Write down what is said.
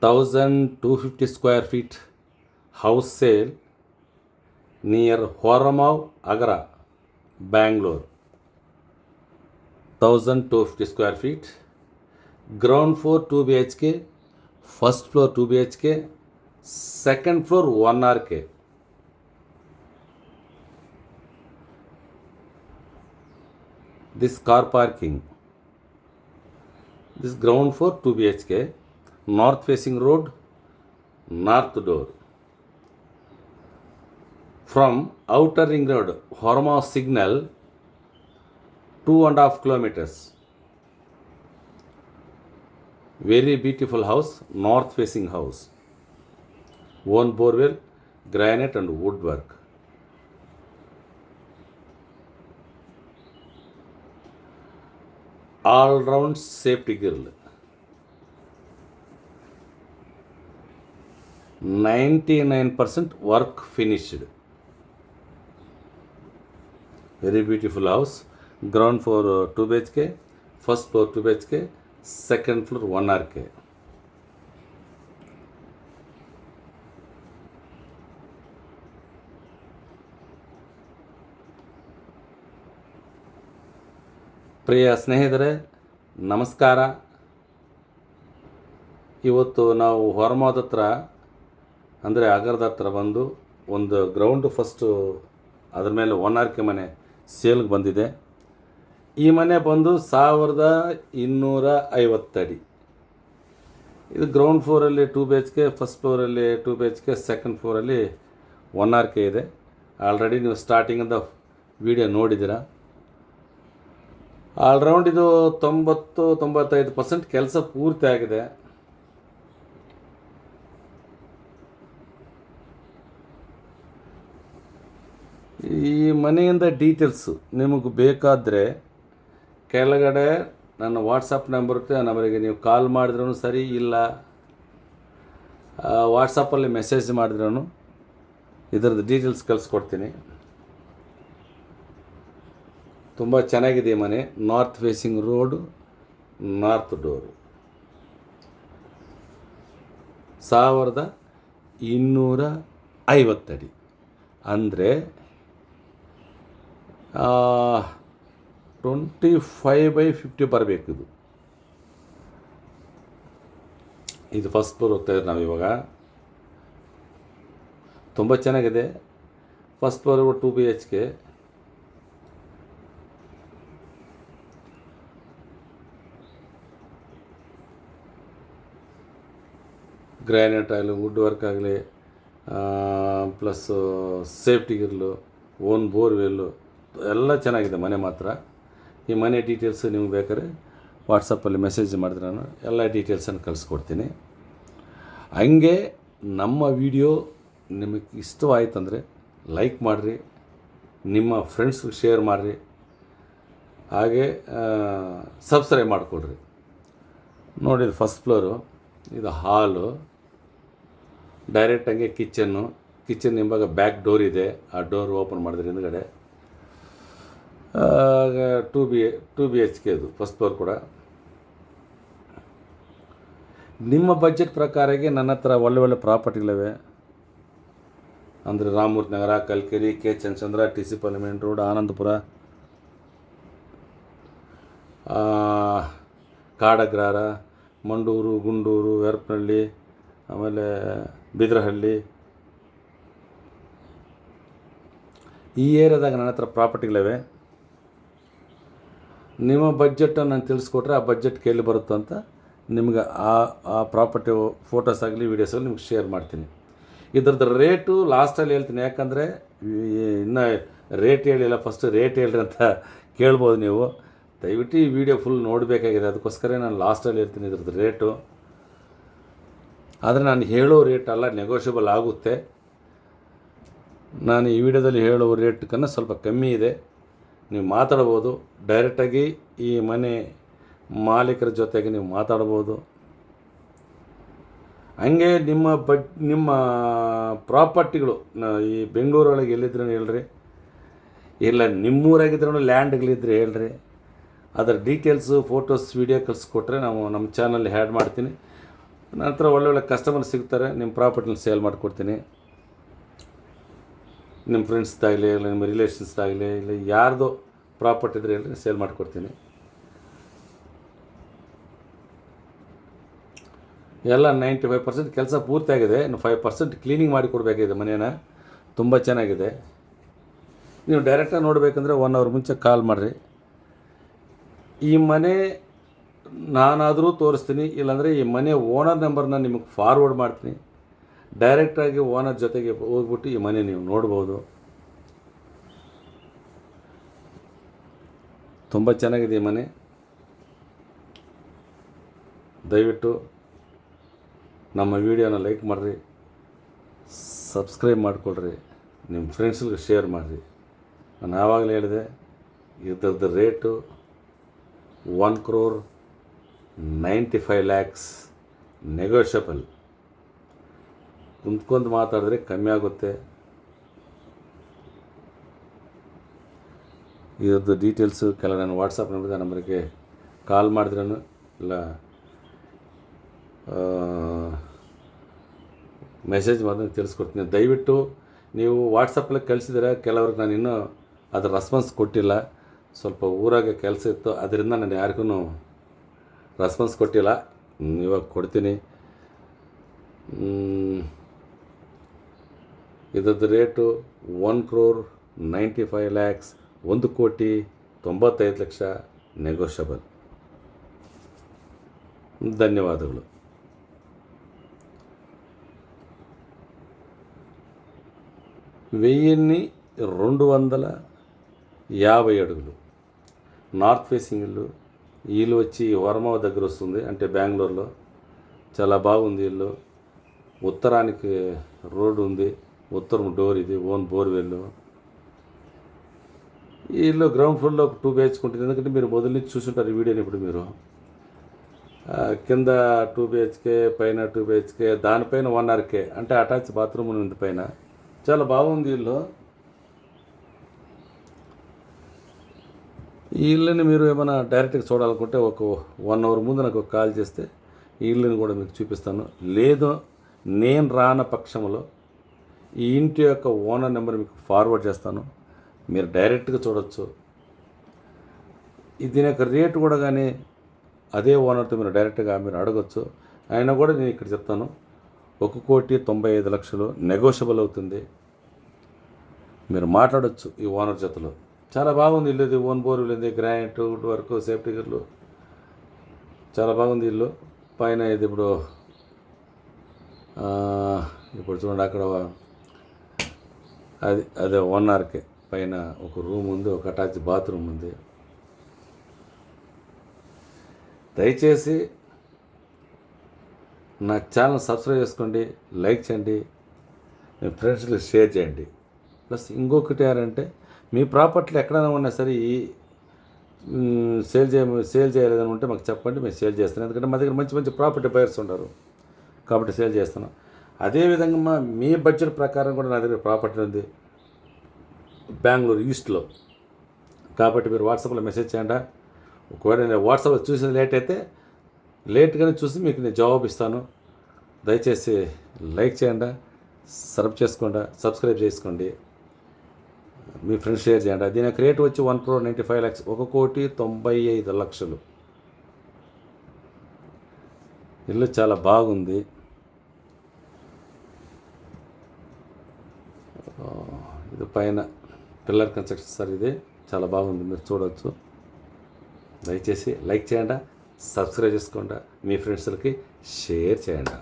1,250 square feet house sale near Horamav, Agra, Bangalore. 1,250 square feet. Ground floor 2 BHK, first floor 2 BHK, second floor 1 RK. This car parking. This ground floor 2 BHK, north facing road, north door. From outer ring road, Horma signal, 2.5 kilometers. Very beautiful house, north facing house. One borewell, granite and woodwork. All round safety grill. 99% work finished. Very beautiful house. Ground floor 2 BHK, first floor 2 BHK, second floor 1 RK. ಪ್ರಿಯ ಸ್ನೇಹಿತರೆ ನಮಸ್ಕಾರ. ಇವತ್ತು ನಾವು ಹೊರಮಾದ ಹತ್ರ ಅಂದರೆ ಅಗರದ ಹತ್ರ ಬಂದು ಒಂದು ground first ಅದ್ರ ಮೇಲೆ 1 RK ಮನೆ ಸೇಲ್ಗೆ ಬಂದಿದೆ. ಈ ಮನೆ ಬಂದು 1,250 ಅಡಿ. ಇದು ಗ್ರೌಂಡ್ ಫ್ಲೋರಲ್ಲಿ 2 BHK, ಫಸ್ಟ್ ಫ್ಲೋರಲ್ಲಿ 2 BHK, ಸೆಕೆಂಡ್ ಫ್ಲೋರಲ್ಲಿ 1 RK ಇದೆ. ಆಲ್ರೆಡಿ ನೀವು ಸ್ಟಾರ್ಟಿಂಗಿಂದ ವಿಡಿಯೋ ನೋಡಿದ್ದೀರಾ. ಆಲ್ರೌಂಡ್ ಇದು 90-95% ಕೆಲಸ ಪೂರ್ತಿ ಆಗಿದೆ. ಈ ಮನೆಯಿಂದ ಡೀಟೇಲ್ಸು ನಿಮಗೆ ಬೇಕಾದರೆ ಕೆಳಗಡೆ ನನ್ನ ವಾಟ್ಸಪ್ ನಂಬರ್ ಇರುತ್ತೆ. ಆ ನಂಬರಿಗೆ ನೀವು ಕಾಲ್ ಮಾಡಿದ್ರೂ ಸರಿ, ಇಲ್ಲ ವಾಟ್ಸಪ್ಪಲ್ಲಿ ಮೆಸೇಜ್ ಮಾಡಿದ್ರೂ ಇದರದ್ದು ಡೀಟೇಲ್ಸ್ ಕಳಿಸ್ಕೊಡ್ತೀನಿ. ತುಂಬ ಚೆನ್ನಾಗಿದೆ ಈ ಮನೆ. North facing road, north door. 1,250 ಅಡಿ ಅಂದರೆ 25/50 ಬರಬೇಕು. ಇದು ಫಸ್ಟ್ ಫ್ಲೋರ್ ಹೋಗ್ತಾಯಿದ್ರೆ ನಾವಿವಾಗ. ತುಂಬ ಚೆನ್ನಾಗಿದೆ. ಫಸ್ಟ್ ಫ್ಲೋರ್ 2 BHK, ಗ್ರ್ಯಾನೈಟ್ ಆಗಲಿ, ವುಡ್ ವರ್ಕ್ ಆಗಲಿ, ಪ್ಲಸ್ ಸೇಫ್ಟಿ ಗಿರ್ಲು, ಓನ್ ಬೋರ್ವೆಲ್ಲು ಎಲ್ಲ ಚೆನ್ನಾಗಿದೆ ಮನೆ ಮಾತ್ರ. ಈ ಮನೆ ಡೀಟೇಲ್ಸ್ ನಿಮ್ಗೆ ಬೇಕಾದ್ರೆ ವಾಟ್ಸಪ್ಪಲ್ಲಿ ಮೆಸೇಜ್ ಮಾಡಿದ್ರೆ ನಾನು ಎಲ್ಲ ಡೀಟೇಲ್ಸನ್ನು ಕಳಿಸ್ಕೊಡ್ತೀನಿ. ಹಂಗೆ ನಮ್ಮ ವಿಡಿಯೋ ನಿಮಗೆ ಇಷ್ಟವಾಯ್ತಂದರೆ ಲೈಕ್ ಮಾಡಿರಿ, ನಿಮ್ಮ ಫ್ರೆಂಡ್ಸ್ಗೆ ಶೇರ್ ಮಾಡಿರಿ, ಹಾಗೆ ಸಬ್ಸ್ಕ್ರೈಬ್ ಮಾಡಿಕೊಡ್ರಿ. ನೋಡಿ, ಫಸ್ಟ್ ಫ್ಲೋರು, ಇದು ಹಾಲು, ಡೈರೆಕ್ಟ್ ಹಂಗೆ ಕಿಚನ್ ಎಂಬಾಗ ಬ್ಯಾಕ್ ಡೋರ್ ಇದೆ. ಆ ಡೋರ್ ಓಪನ್ ಮಾಡಿದ್ರೆ ಹಿಂದ್ಗಡೆ 2 BHK ಅದು ಫಸ್ಟ್ ಫ್ಲೋರ್ ಕೂಡ. ನಿಮ್ಮ ಬಜೆಟ್ ಪ್ರಕಾರಕ್ಕೆ ನನ್ನ ಹತ್ರ ಒಳ್ಳೆ ಪ್ರಾಪರ್ಟಿಗಳಿವೆ. ಅಂದರೆ Ramamurthy Nagar, Kalkere, K Chandra, TC parliament road, Anandapura, ಕಾಡಗ್ರಾರ, ಮಂಡೂರು, ಗುಂಡೂರು, ವೆರಪನಹಳ್ಳಿ, ಆಮೇಲೆ ಬಿದ್ರಹಳ್ಳಿ, ಈ ಏರಿಯಾದಾಗ ನನ್ನ ಹತ್ರ ಪ್ರಾಪರ್ಟಿಗಳಿವೆ. ನಿಮ್ಮ ಬಜೆಟ್ ನಾನು ತಿಳಿಸ್ಕೊಟ್ರೆ ಆ ಬಜೆಟ್ಗೆ ಎಲ್ಲಿ ಬರುತ್ತೋ ಅಂತ ನಿಮ್ಗೆ ಆ ಪ್ರಾಪರ್ಟಿ ಫೋಟೋಸ್ ಆಗಲಿ ವೀಡಿಯೋಸ್ ಆಗಲಿ ನಿಮ್ಗೆ ಶೇರ್ ಮಾಡ್ತೀನಿ. ಇದ್ರದ್ದು ರೇಟು ಲಾಸ್ಟಲ್ಲಿ ಹೇಳ್ತೀನಿ, ಯಾಕಂದರೆ ಇನ್ನೂ ರೇಟ್ ಹೇಳಿಲ್ಲ. ಫಸ್ಟು ರೇಟ್ ಹೇಳ್ರಿ ಅಂತ ಕೇಳ್ಬೋದು ನೀವು. ದಯವಿಟ್ಟು ಈ ವಿಡಿಯೋ ಫುಲ್ ನೋಡಬೇಕಾಗಿದೆ, ಅದಕ್ಕೋಸ್ಕರ ನಾನು ಲಾಸ್ಟಲ್ಲಿ ಹೇಳ್ತೀನಿ ಇದ್ರದ್ದು ರೇಟು. ಆದರೆ ನಾನು ಹೇಳೋ ರೇಟ್ ಅಲ್ಲ, ನೆಗೋಷಿಯಬಲ್ ಆಗುತ್ತೆ. ನಾನು ಈ ವಿಡಿಯೋದಲ್ಲಿ ಹೇಳೋ ರೇಟ್ಕನ್ನ ಸ್ವಲ್ಪ ಕಮ್ಮಿ ಇದೆ, ನೀವು ಮಾತಾಡ್ಬೋದು. ಡೈರೆಕ್ಟಾಗಿ ಈ ಮನೆ ಮಾಲೀಕರ ಜೊತೆಗೆ ನೀವು ಮಾತಾಡ್ಬೋದು. ಹಂಗೆ ನಿಮ್ಮ ಪ್ರಾಪರ್ಟಿಗಳು ಈ ಬೆಂಗಳೂರೊಳಗೆ ಎಲ್ಲಿದ್ರೂ ಹೇಳ್ರಿ, ಇಲ್ಲ ನಿಮ್ಮೂರಾಗಿದ್ರೂ ಲ್ಯಾಂಡ್ಗಳಿದ್ರೆ ಹೇಳ್ರಿ. ಅದರ ಡೀಟೇಲ್ಸು, ಫೋಟೋಸ್, ವೀಡಿಯೋ ಕಳಿಸ್ಕೊಟ್ರೆ ನಾವು ನಮ್ಮ ಚಾನಲ್ಲಿ ಆ್ಯಡ್ ಮಾಡ್ತೀನಿ. ನಂತರ ಒಳ್ಳೊಳ್ಳೆ ಕಸ್ಟಮರ್ ಸಿಗ್ತಾರೆ. ನಿಮ್ಮ ಪ್ರಾಪರ್ಟಿನ ಸೇಲ್ ಮಾಡಿಕೊಡ್ತೀನಿ. ನಿಮ್ಮ ಫ್ರೆಂಡ್ಸ್ದಾಗಲಿ ಇಲ್ಲ ನಿಮ್ಮ ರಿಲೇಷನ್ಸ್ದಾಗಲಿ ಇಲ್ಲ ಯಾರ್ದು ಪ್ರಾಪರ್ಟಿ ಇದ್ರೆ ಹೇಳಿ ಸೇಲ್ ಮಾಡಿಕೊಡ್ತೀನಿ. ಎಲ್ಲ 95% ಕೆಲಸ ಪೂರ್ತಿಯಾಗಿದೆ. ಇನ್ನು 5% ಕ್ಲೀನಿಂಗ್ ಮಾಡಿ ಕೊಡಬೇಕಿದೆ. ಮನೇನ ತುಂಬ ಚೆನ್ನಾಗಿದೆ. ನೀವು ಡೈರೆಕ್ಟಾಗಿ ನೋಡಬೇಕಂದ್ರೆ 1 ಅವರ್ ಮುಂಚೆ ಕಾಲ್ ಮಾಡಿರಿ. ಈ ಮನೆ ನಾನಾದರೂ ತೋರಿಸ್ತೀನಿ, ಇಲ್ಲಾಂದರೆ ಈ ಮನೆ ಓನರ್ ನಂಬರ್ನ ನಿಮಗೆ ಫಾರ್ವರ್ಡ್ ಮಾಡ್ತೀನಿ. ಡೈರೆಕ್ಟಾಗಿ ಓನರ್ ಜೊತೆಗೆ ಹೋಗ್ಬಿಟ್ಟು ಈ ಮನೆ ನೀವು ನೋಡ್ಬೋದು. ತುಂಬ ಚೆನ್ನಾಗಿದೆ ಈ ಮನೆ. ದಯವಿಟ್ಟು ನಮ್ಮ ವಿಡಿಯೋನ ಲೈಕ್ ಮಾಡಿರಿ, ಸಬ್ಸ್ಕ್ರೈಬ್ ಮಾಡಿಕೊಡ್ರಿ, ನಿಮ್ಮ ಫ್ರೆಂಡ್ಸ್ಗೆ ಶೇರ್ ಮಾಡಿರಿ. ನಾನು ಆವಾಗಲೇ ಹೇಳಿದೆ, ಇದ್ರದ್ದು ರೇಟು 1,95,00,000 ನೆಗೋಷಿಯಬಲ್. ಕುಂತ್ಕೊಂಡು ಮಾತಾಡಿದ್ರೆ ಕಮ್ಮಿ ಆಗುತ್ತೆ. ಇದ್ರದ್ದು ಡೀಟೇಲ್ಸು ಕೆಲವು ನಾನು ವಾಟ್ಸಪ್ ನಂಬರಿಗೆ ಕಾಲ್ ಮಾಡಿದ್ರೂ ಇಲ್ಲ ಮೆಸೇಜ್ ಮಾಡಿ ತಿಳಿಸ್ಕೊಡ್ತೀನಿ. ದಯವಿಟ್ಟು ನೀವು ವಾಟ್ಸಪ್ಪಲ್ಲಿ ಕಳಿಸಿದರೆ ಕೆಲವ್ರಿಗೆ ನಾನು ಇನ್ನೂ ಅದರ ರೆಸ್ಪಾನ್ಸ್ ಕೊಟ್ಟಿಲ್ಲ. ಸ್ವಲ್ಪ ಊರಾಗೆ ಕೆಲಸ ಇತ್ತು, ಅದರಿಂದ ನಾನು ಯಾರಿಗೂ ರೆಸ್ಪಾನ್ಸ್ ಕೊಟ್ಟಿಲ್ಲ. ಇವಾಗ ಕೊಡ್ತೀನಿ. ಇದ್ರದ್ದು ರೇಟು 1,95,00,000, 1,95,00,000 ನೆಗೋಷಿಯಬಲ್. ధన్యవాదాలు. 1250 అడుగులు నార్త్ ఫేసింగ్ ఇల్లు. ఈ ఇల్లు వచ్చి వరమావ దగ్గర వస్తుంది, అంటే బెంగళూరులో. చాలా బాగుంది ఇల్లు. ఉత్తరానికి రోడ్డు ఉంది, ఉత్తరం డోర్ ఇది, ఓన్ బోర్వెల్. ఈ ఇల్లు గ్రౌండ్ ఫ్లోర్లో ఒక 2 BHK ఉంటుంది. ఎందుకంటే మీరు మొదటి నుంచి చూసుంటారు ఈ వీడియోని. ఇప్పుడు మీరు కింద 2 BHK, పైన 2 BHK, దానిపైన 1 RK, అంటే అటాచ్ బాత్రూమ్ ఉంది పైన. చాలా బాగుంది ఇల్లు. ఈ ఇల్లుని మీరు ఏమైనా డైరెక్ట్గా చూడాలనుకుంటే ఒక 1 అవర్ ముందు నాకు కాల్ చేస్తే ఈ ఇల్లుని కూడా మీకు చూపిస్తాను. లేదు నేను రాన పక్షంలో ఈ ఇంటి యొక్క ఓనర్ నెంబర్ మీకు ఫార్వర్డ్ చేస్తాను, మీరు డైరెక్ట్గా చూడవచ్చు. దీని యొక్క రేటు కూడా కానీ అదే ఓనర్తో మీరు డైరెక్ట్గా మీరు అడగచ్చు. అయినా కూడా నేను ఇక్కడ చెప్తాను, 1,95,00,000 నెగోషియబుల్ అవుతుంది. మీరు మాట్లాడచ్చు ఈ ఓనర్ జతలో. చాలా బాగుంది ఇల్లు. ఇది ఓన్ బోర్వెల్ ఉంది, గ్రానైట్, వుడ్ వర్క్, సేఫ్టీ గర్లు. చాలా బాగుంది ఇల్లు. పైన ఇది ఇప్పుడు చూడండి, అక్కడ అదే 1 RK పైన ఒక రూమ్ ఉంది, ఒక అటాచ్ బాత్రూమ్ ఉంది. దయచేసి నా ఛానల్ సబ్స్క్రైబ్ చేసుకోండి, లైక్ చేయండి, మీ ఫ్రెండ్స్కి షేర్ చేయండి. ప్లస్ ఇంకొకటి ఏంటంటే, మీ ప్రాపర్టీలు ఎక్కడైనా ఉన్నా సరే ఈ సేల్ చేయలేదని ఉంటే మాకు చెప్పండి, మేము సేల్ చేస్తాను. ఎందుకంటే మా దగ్గర మంచి మంచి ప్రాపర్టీ బయర్స్ ఉంటారు కాబట్టి సేల్ చేస్తాను. అదేవిధంగా మీ బడ్జెట్ ప్రకారం కూడా నా దగ్గర ప్రాపర్టీ ఉంది బెంగళూరు ఈస్ట్లో. కాబట్టి మీరు వాట్సాప్లో మెసేజ్ చేయండి. ఒకవేళ నేను వాట్సాప్లో చూసిన లేట్ అయితే లేట్గానే చూసి మీకు నేను జవాబు ఇస్తాను. దయచేసి లైక్ చేయండి, సబ్స్క్రైబ్ చేసుకోండి, మీ ఫ్రెండ్స్ షేర్ చేయండి. దీని యొక్క రేట్ వచ్చి 1,95,00,000, 1,95,00,000. ఇల్లు చాలా బాగుంది. ఇది పైన పిల్లర్ కన్స్ట్రక్షన్ సార్, ఇది చాలా బాగుంది, మీరు చూడవచ్చు. దయచేసి లైక్ చేయండి, సబ్స్క్రైబ్ చేసుకోండి, మీ ఫ్రెండ్స్లకి షేర్ చేయండి.